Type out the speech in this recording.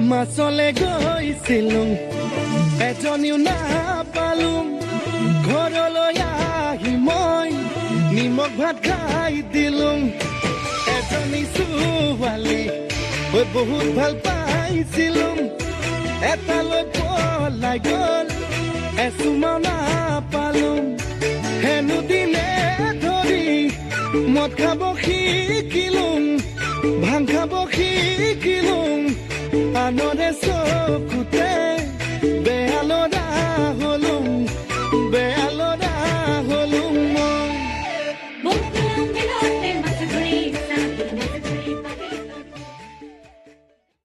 মাছলে গৈছিলুং এজনীও নাপালুং ঘৰলৈ আহি মই নিমখ ভাত খাই দিলুং এজনী ছোৱালী মই বহুত ভাল পাইছিলুং এটালৈ পলাই গ'ল এচুমাও নাপালুং হেনো দিনে ধৰি মদ খাব শিকিলুং ভাং খাব শিকিলুং আনৰে চকুতে বেহালৰে